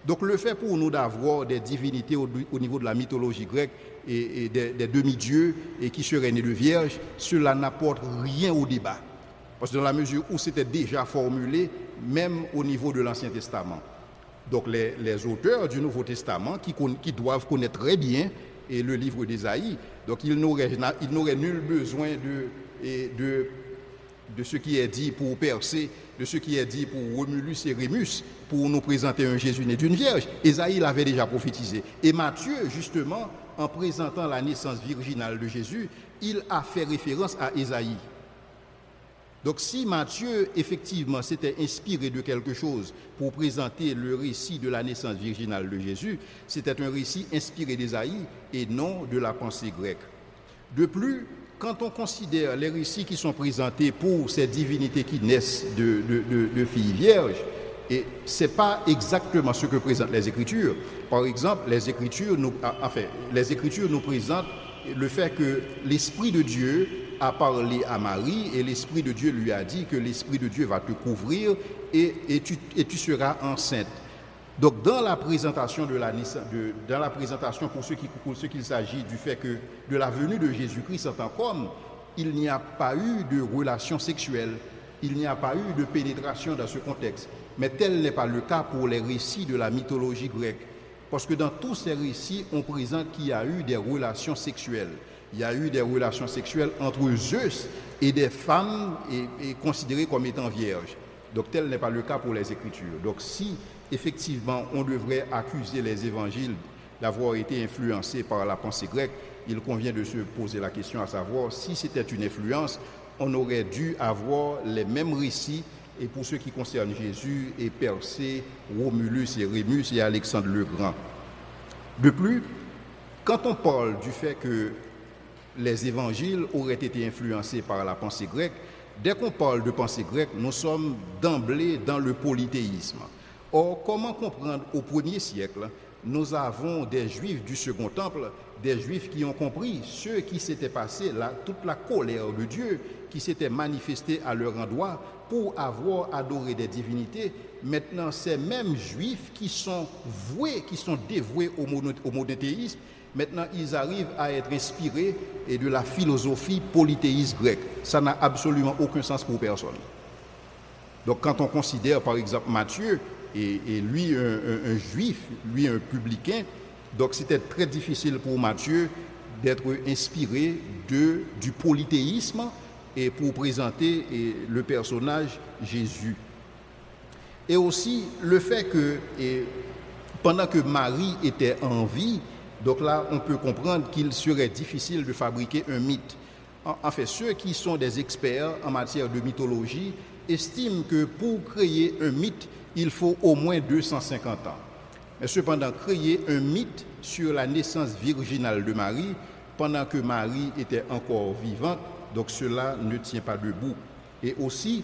donc le fait pour nous d'avoir des divinités au niveau de la mythologie grecque et des demi-dieux et qui seraient nés de vierges, cela n'apporte rien au débat. Parce que dans la mesure où c'était déjà formulé, même au niveau de l'Ancien Testament. Donc les auteurs du Nouveau Testament qui doivent connaître très bien et le livre d'Ésaïe, donc ils n'auraient nul besoin de ce qui est dit pour Persée, de ce qui est dit pour Romulus et Rémus, pour nous présenter un Jésus né d'une vierge. Ésaïe l'avait déjà prophétisé. Et Matthieu, justement, en présentant la naissance virginale de Jésus, il a fait référence à Ésaïe. Donc si Matthieu, effectivement, s'était inspiré de quelque chose pour présenter le récit de la naissance virginale de Jésus, c'était un récit inspiré d'Ésaïe et non de la pensée grecque. De plus, quand on considère les récits qui sont présentés pour ces divinités qui naissent de filles vierges, et ce n'est pas exactement ce que présentent les Écritures. Par exemple, les Écritures nous présentent le fait que l'Esprit de Dieu a parlé à Marie et l'Esprit de Dieu lui a dit que l'Esprit de Dieu va te couvrir et tu seras enceinte. Donc dans la présentation dans la présentation pour ce qu'il s'agit du fait que de la venue de Jésus-Christ en tant qu'homme, il n'y a pas eu de relation sexuelle, il n'y a pas eu de pénétration dans ce contexte. Mais tel n'est pas le cas pour les récits de la mythologie grecque. Parce que dans tous ces récits, on présente qu'il y a eu des relations sexuelles. Il y a eu des relations sexuelles entre Zeus et des femmes et considérées comme étant vierges. Donc tel n'est pas le cas pour les Écritures. Donc si effectivement on devrait accuser les évangiles d'avoir été influencés par la pensée grecque, il convient de se poser la question à savoir si c'était une influence, on aurait dû avoir les mêmes récits et pour ce qui concerne Jésus et Persée, Romulus et Rémus et Alexandre le Grand. De plus, quand on parle du fait que les évangiles auraient été influencés par la pensée grecque, dès qu'on parle de pensée grecque, nous sommes d'emblée dans le polythéisme. Or, comment comprendre au 1er siècle, nous avons des Juifs du Second Temple, des Juifs qui ont compris ce qui s'était passé, toute la colère de Dieu qui s'était manifestée à leur endroit pour avoir adoré des divinités. Maintenant, ces mêmes Juifs qui sont dévoués au monothéisme, maintenant ils arrivent à être inspirés de la philosophie polythéiste grecque. Ça n'a absolument aucun sens pour personne. Donc quand on considère par exemple Matthieu, et lui un juif, lui un publicain, donc c'était très difficile pour Matthieu d'être inspiré du polythéisme et pour présenter le personnage Jésus. Et aussi le fait que pendant que Marie était en vie, donc là on peut comprendre qu'il serait difficile de fabriquer un mythe. En fait, ceux qui sont des experts en matière de mythologie estiment que pour créer un mythe, il faut au moins 250 ans. Mais cependant, créer un mythe sur la naissance virginale de Marie, pendant que Marie était encore vivante, donc cela ne tient pas debout. Et aussi,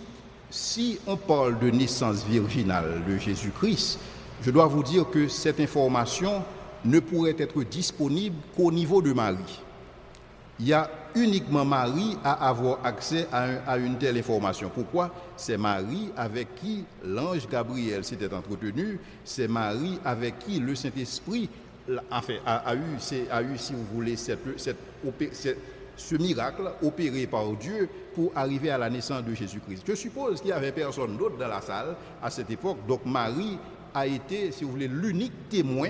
si on parle de naissance virginale de Jésus-Christ, je dois vous dire que cette information ne pourrait être disponible qu'au niveau de Marie. Il y a uniquement Marie à avoir accès à une telle information. Pourquoi? C'est Marie avec qui l'ange Gabriel s'était entretenu, c'est Marie avec qui le Saint-Esprit a eu, si vous voulez, ce miracle opéré par Dieu pour arriver à la naissance de Jésus-Christ. Je suppose qu'il n'y avait personne d'autre dans la salle à cette époque, donc Marie a été, si vous voulez, l'unique témoin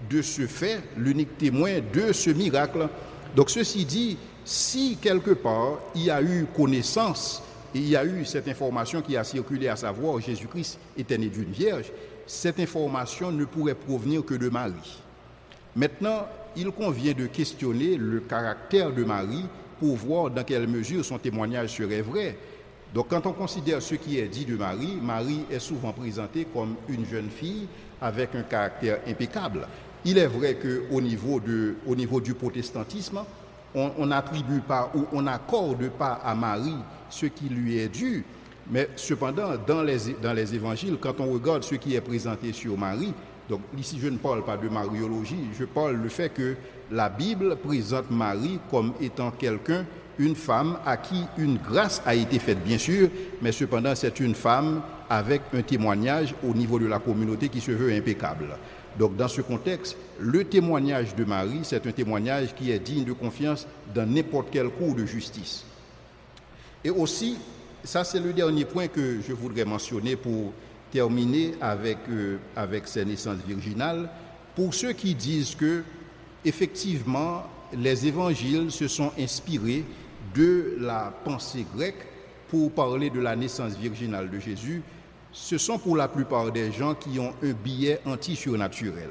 de ce fait, l'unique témoin de ce miracle. Donc ceci dit, si quelque part il y a eu connaissance, et il y a eu cette information qui a circulé, à savoir Jésus-Christ était né d'une vierge, cette information ne pourrait provenir que de Marie. Maintenant, il convient de questionner le caractère de Marie pour voir dans quelle mesure son témoignage serait vrai. Donc quand on considère ce qui est dit de Marie, Marie est souvent présentée comme une jeune fille avec un caractère impeccable. Il est vrai qu'au niveau du protestantisme, on n'attribue pas ou on n'accorde pas à Marie ce qui lui est dû. Mais cependant, dans les évangiles, quand on regarde ce qui est présenté sur Marie, donc ici je ne parle pas de mariologie, je parle du fait que la Bible présente Marie comme étant quelqu'un, une femme à qui une grâce a été faite, bien sûr, mais cependant c'est une femme avec un témoignage au niveau de la communauté qui se veut impeccable. Donc dans ce contexte, le témoignage de Marie, c'est un témoignage qui est digne de confiance dans n'importe quelle cour de justice. Et aussi, ça c'est le dernier point que je voudrais mentionner pour terminer avec ces naissances virginales. Pour ceux qui disent que, effectivement, les évangiles se sont inspirés de la pensée grecque pour parler de la naissance virginale de Jésus, ce sont pour la plupart des gens qui ont un biais anti-surnaturel.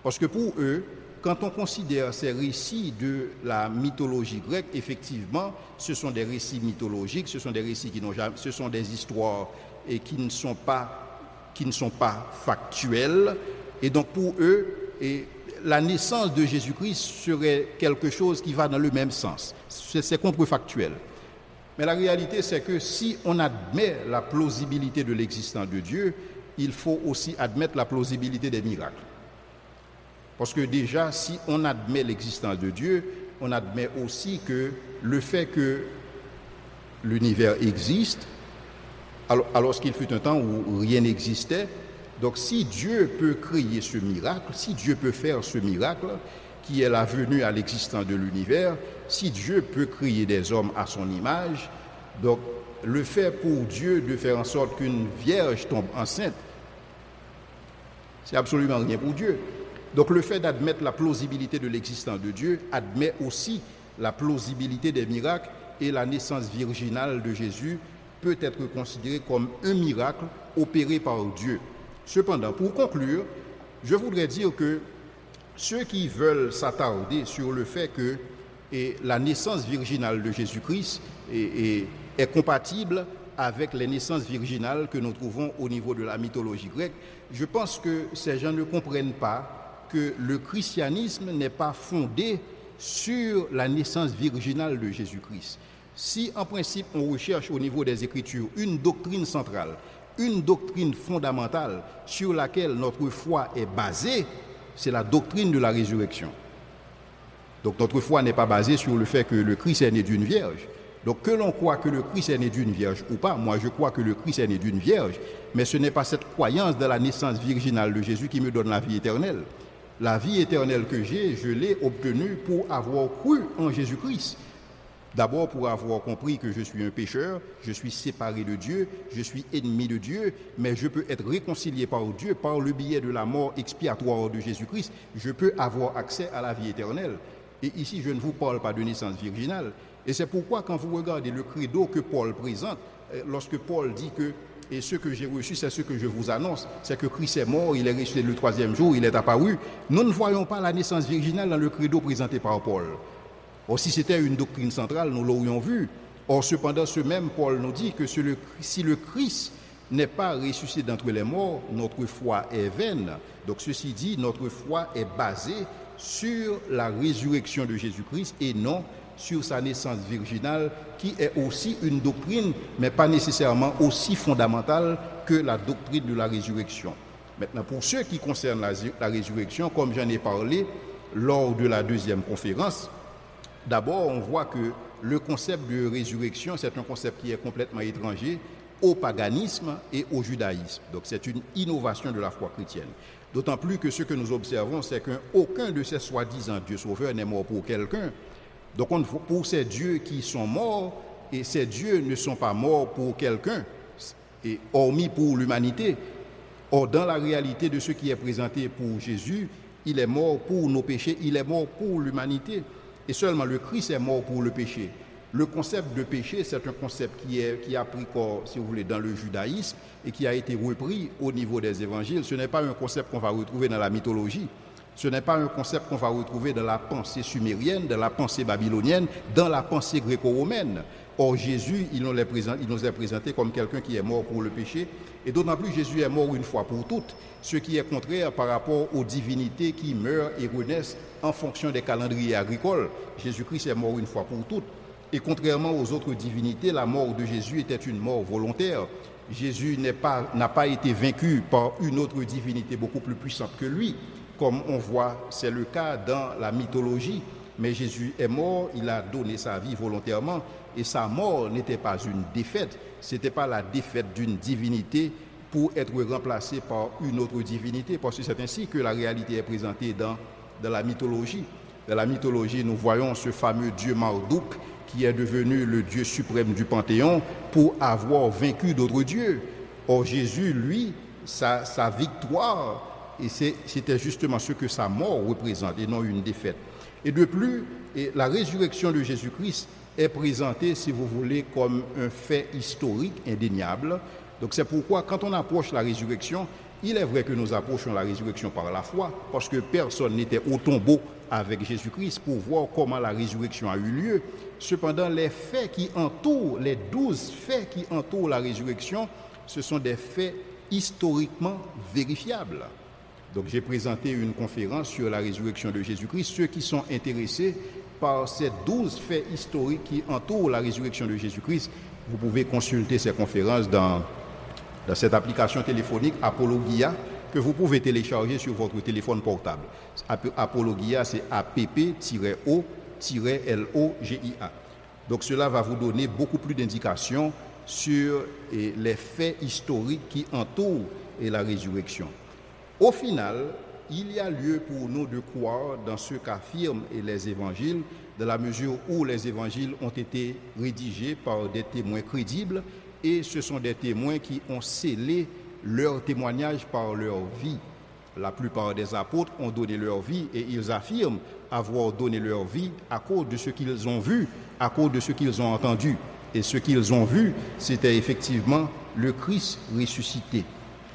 Parce que pour eux, quand on considère ces récits de la mythologie grecque, effectivement, ce sont des récits mythologiques, ce sont des récits ce sont des histoires et qui ne sont pas factuelles. Et donc pour eux, la naissance de Jésus-Christ serait quelque chose qui va dans le même sens. C'est contrefactuel. Mais la réalité, c'est que si on admet la plausibilité de l'existence de Dieu, il faut aussi admettre la plausibilité des miracles. Parce que déjà, si on admet l'existence de Dieu, on admet aussi que le fait que l'univers existe, alors qu'il fut un temps où rien n'existait, donc si Dieu peut créer ce miracle, si Dieu peut faire ce miracle, qui est la venue à l'existence de l'univers, si Dieu peut créer des hommes à son image, donc le fait pour Dieu de faire en sorte qu'une vierge tombe enceinte, c'est absolument rien pour Dieu. Donc le fait d'admettre la plausibilité de l'existence de Dieu admet aussi la plausibilité des miracles, et la naissance virginale de Jésus peut être considérée comme un miracle opéré par Dieu. Cependant, pour conclure, je voudrais dire que ceux qui veulent s'attarder sur le fait que la naissance virginale de Jésus-Christ est compatible avec les naissances virginales que nous trouvons au niveau de la mythologie grecque, je pense que ces gens ne comprennent pas que le christianisme n'est pas fondé sur la naissance virginale de Jésus-Christ. Si en principe on recherche au niveau des Écritures une doctrine centrale, une doctrine fondamentale sur laquelle notre foi est basée, c'est la doctrine de la résurrection. Donc notre foi n'est pas basée sur le fait que le Christ est né d'une vierge. Donc que l'on croit que le Christ est né d'une vierge ou pas, moi je crois que le Christ est né d'une vierge, mais ce n'est pas cette croyance de la naissance virginale de Jésus qui me donne la vie éternelle. La vie éternelle que j'ai, je l'ai obtenue pour avoir cru en Jésus-Christ. D'abord pour avoir compris que je suis un pécheur, je suis séparé de Dieu, je suis ennemi de Dieu, mais je peux être réconcilié par Dieu par le biais de la mort expiatoire de Jésus-Christ. Je peux avoir accès à la vie éternelle. Et ici, je ne vous parle pas de naissance virginale. Et c'est pourquoi quand vous regardez le credo que Paul présente, lorsque Paul dit que « et ce que j'ai reçu, c'est ce que je vous annonce », c'est que Christ est mort, il est ressuscité le troisième jour, il est apparu. Nous ne voyons pas la naissance virginale dans le credo présenté par Paul. Or, si c'était une doctrine centrale, nous l'aurions vu. Or, cependant, ce même Paul nous dit que si le Christ n'est pas ressuscité d'entre les morts, notre foi est vaine. Donc, ceci dit, notre foi est basée sur la résurrection de Jésus-Christ et non sur sa naissance virginale, qui est aussi une doctrine, mais pas nécessairement aussi fondamentale que la doctrine de la résurrection. Maintenant, pour ce qui concerne la résurrection, comme j'en ai parlé lors de la deuxième conférence, d'abord, on voit que le concept de résurrection, c'est un concept qui est complètement étranger au paganisme et au judaïsme. Donc, c'est une innovation de la foi chrétienne. D'autant plus que ce que nous observons, c'est qu'aucun de ces soi-disant dieux sauveurs n'est mort pour quelqu'un. Donc, pour ces dieux qui sont morts, et ces dieux ne sont pas morts pour quelqu'un, et hormis pour l'humanité. Or, dans la réalité de ce qui est présenté pour Jésus, il est mort pour nos péchés, il est mort pour l'humanité. Et seulement le Christ est mort pour le péché. Le concept de péché, c'est un concept qui a pris corps, si vous voulez, dans le judaïsme et qui a été repris au niveau des évangiles. Ce n'est pas un concept qu'on va retrouver dans la mythologie. Ce n'est pas un concept qu'on va retrouver dans la pensée sumérienne, dans la pensée babylonienne, dans la pensée gréco-romaine. Or, Jésus, il nous est présenté comme quelqu'un qui est mort pour le péché. Et d'autant plus, Jésus est mort une fois pour toutes, ce qui est contraire par rapport aux divinités qui meurent et renaissent en fonction des calendriers agricoles. Jésus-Christ est mort une fois pour toutes. Et contrairement aux autres divinités, la mort de Jésus était une mort volontaire. Jésus n'a pas été vaincu par une autre divinité beaucoup plus puissante que lui, comme on voit, c'est le cas dans la mythologie. Mais Jésus est mort, il a donné sa vie volontairement, et sa mort n'était pas une défaite, ce n'était pas la défaite d'une divinité pour être remplacée par une autre divinité, parce que c'est ainsi que la réalité est présentée dans la mythologie. Dans la mythologie, nous voyons ce fameux dieu Marduk, qui est devenu le Dieu suprême du Panthéon pour avoir vaincu d'autres dieux. Or Jésus, lui, sa victoire, et c'était justement ce que sa mort représente, et non une défaite. Et de plus, la résurrection de Jésus-Christ est présentée, si vous voulez, comme un fait historique indéniable. Donc c'est pourquoi, quand on approche la résurrection, il est vrai que nous approchons la résurrection par la foi, parce que personne n'était au tombeau avec Jésus-Christ pour voir comment la résurrection a eu lieu. Cependant, les faits qui entourent, les 12 faits qui entourent la résurrection, ce sont des faits historiquement vérifiables. Donc j'ai présenté une conférence sur la résurrection de Jésus-Christ. Ceux qui sont intéressés par ces 12 faits historiques qui entourent la résurrection de Jésus-Christ, vous pouvez consulter ces conférences dans cette application téléphonique Apologia, que vous pouvez télécharger sur votre téléphone portable. Apologia, c'est APP-O-LOGIA. Donc cela va vous donner beaucoup plus d'indications sur les faits historiques qui entourent la résurrection. Au final, il y a lieu pour nous de croire dans ce qu'affirment les évangiles, dans la mesure où les évangiles ont été rédigés par des témoins crédibles, et ce sont des témoins qui ont scellé leur témoignage par leur vie. La plupart des apôtres ont donné leur vie et ils affirment avoir donné leur vie à cause de ce qu'ils ont vu, à cause de ce qu'ils ont entendu. Et ce qu'ils ont vu, c'était effectivement le Christ ressuscité.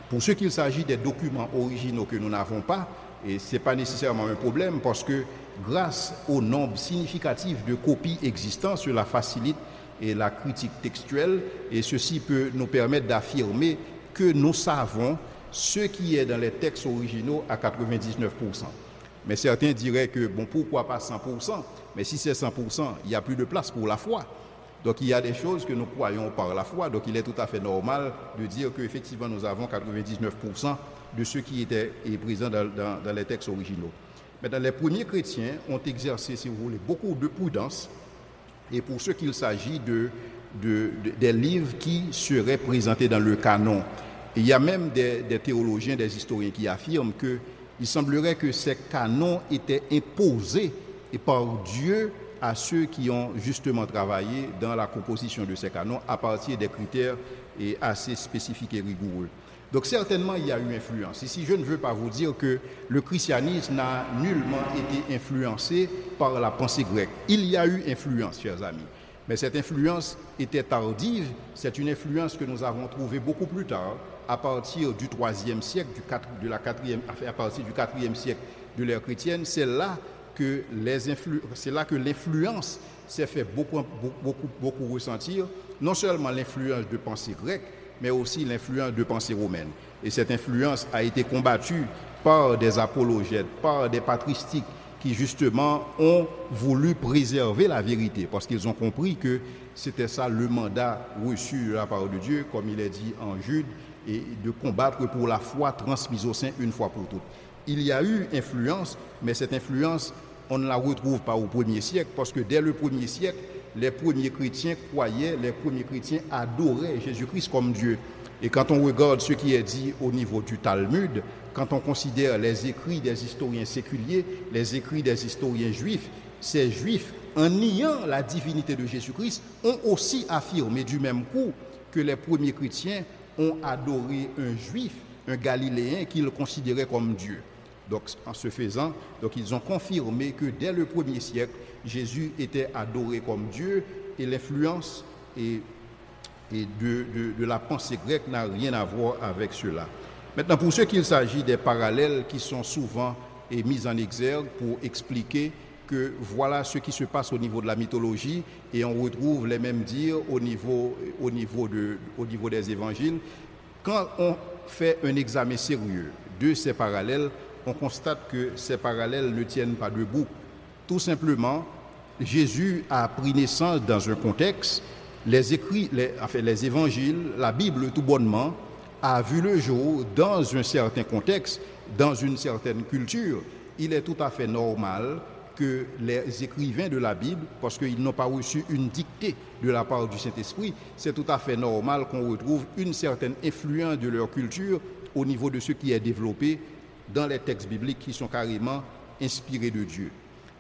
Pour ce qu'il s'agit des documents originaux que nous n'avons pas, et ce n'est pas nécessairement un problème parce que grâce au nombre significatif de copies existantes, cela facilite la critique textuelle et ceci peut nous permettre d'affirmer que nous savons ce qui est dans les textes originaux à 99%. Mais certains diraient que, bon, pourquoi pas 100%? Mais si c'est 100%, il n'y a plus de place pour la foi. Donc il y a des choses que nous croyons par la foi, donc il est tout à fait normal de dire qu'effectivement nous avons 99% de ce qui était présent dans les textes originaux. Maintenant, les premiers chrétiens ont exercé, si vous voulez, beaucoup de prudence, et pour ce qu'il s'agit des livres qui seraient présentés dans le canon. Et il y a même des théologiens, des historiens qui affirment qu'il semblerait que ces canons étaient imposés par Dieu à ceux qui ont justement travaillé dans la composition de ces canons à partir des critères assez spécifiques et rigoureux. Donc certainement il y a eu influence. Ici je ne veux pas vous dire que le christianisme n'a nullement été influencé par la pensée grecque. Il y a eu influence, chers amis. Mais cette influence était tardive. C'est une influence que nous avons trouvée beaucoup plus tard, à partir du IIIe siècle, à partir du IVe siècle de l'ère chrétienne. C'est là que l'influence s'est fait beaucoup ressentir, non seulement l'influence de pensée grecque, mais aussi l'influence de pensée romaine. Et cette influence a été combattue par des apologètes, par des patristiques qui justement ont voulu préserver la vérité, parce qu'ils ont compris que c'était ça le mandat reçu de la part de Dieu, comme il est dit en Jude, et de combattre pour la foi transmise au sein une fois pour toutes. Il y a eu influence, mais cette influence, on ne la retrouve pas au 1er siècle, parce que dès le 1er siècle, les premiers chrétiens croyaient, les premiers chrétiens adoraient Jésus-Christ comme Dieu. Et quand on regarde ce qui est dit au niveau du Talmud, quand on considère les écrits des historiens séculiers, les écrits des historiens juifs, ces juifs, en niant la divinité de Jésus-Christ, ont aussi affirmé du même coup que les premiers chrétiens ont adoré un juif, un galiléen qu'ils considéraient comme Dieu. Donc, en ce faisant, ils ont confirmé que dès le 1er siècle, Jésus était adoré comme Dieu et l'influence de la pensée grecque n'a rien à voir avec cela. Maintenant, pour ce qu'il s'agit des parallèles qui sont souvent mis en exergue pour expliquer que voilà ce qui se passe au niveau de la mythologie et on retrouve les mêmes dires au niveau des évangiles. Quand on fait un examen sérieux de ces parallèles, on constate que ces parallèles ne tiennent pas debout. Tout simplement Jésus a pris naissance dans un contexte, les évangiles, la Bible tout bonnement, a vu le jour dans un certain contexte, dans une certaine culture. Il est tout à fait normal que les écrivains de la Bible, parce qu'ils n'ont pas reçu une dictée de la part du Saint-Esprit, c'est tout à fait normal qu'on retrouve une certaine influence de leur culture au niveau de ce qui est développé dans les textes bibliques qui sont carrément inspirés de Dieu.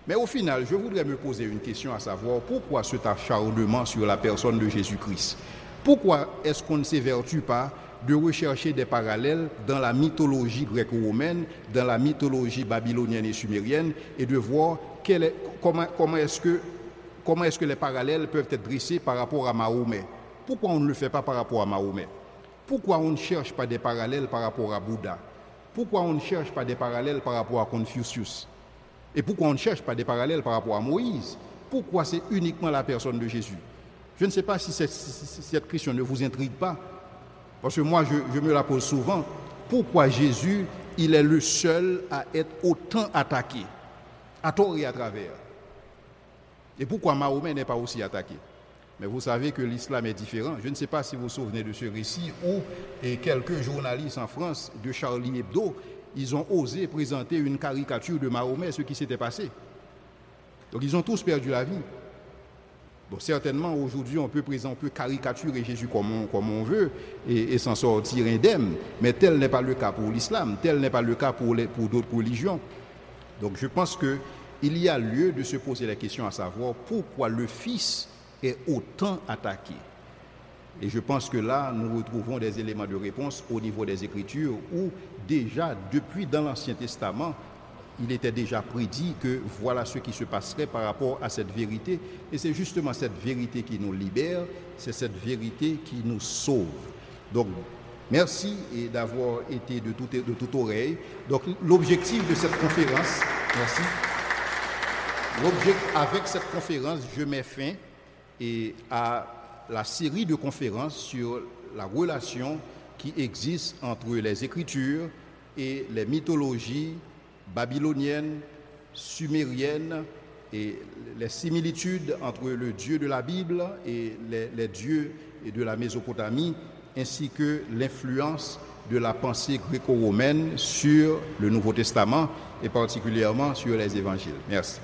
Mais au final, je voudrais me poser une question, à savoir pourquoi cet acharnement sur la personne de Jésus-Christ? Pourquoi est-ce qu'on ne s'évertue pas de rechercher des parallèles dans la mythologie gréco-romaine, dans la mythologie babylonienne et sumérienne, et de voir comment est-ce que les parallèles peuvent être dressés par rapport à Mahomet? Pourquoi on ne le fait pas par rapport à Mahomet? Pourquoi on ne cherche pas des parallèles par rapport à Bouddha? Pourquoi on ne cherche pas des parallèles par rapport à Confucius? Et pourquoi on ne cherche pas des parallèles par rapport à Moïse? Pourquoi c'est uniquement la personne de Jésus? Je ne sais pas si cette question ne vous intrigue pas, parce que moi je me la pose souvent. Pourquoi Jésus, il est le seul à être autant attaqué, à tort et à travers? Et pourquoi Mahomet n'est pas aussi attaqué? Mais vous savez que l'islam est différent. Je ne sais pas si vous vous souvenez de ce récit où quelques journalistes en France de Charlie Hebdo, ils ont osé présenter une caricature de Mahomet, ce qui s'était passé. Donc ils ont tous perdu la vie. Bon, certainement, aujourd'hui, on peut caricaturer Jésus comme on veut et s'en sortir indemne. Mais tel n'est pas le cas pour l'islam, tel n'est pas le cas pour d'autres religions. Donc je pense qu'il y a lieu de se poser la question à savoir pourquoi le Fils est autant attaqué. Et je pense que là, nous retrouvons des éléments de réponse au niveau des Écritures où déjà, depuis dans l'Ancien Testament, il était déjà prédit que voilà ce qui se passerait par rapport à cette vérité. Et c'est justement cette vérité qui nous libère, c'est cette vérité qui nous sauve. Donc, merci d'avoir été de toute oreille. Donc, l'objectif de cette conférence, merci. Avec cette conférence, je mets fin à la série de conférences sur la relation qui existe entre les Écritures et les mythologies babyloniennes, sumériennes et les similitudes entre le Dieu de la Bible et les dieux de la Mésopotamie, ainsi que l'influence de la pensée gréco-romaine sur le Nouveau Testament et particulièrement sur les évangiles. Merci.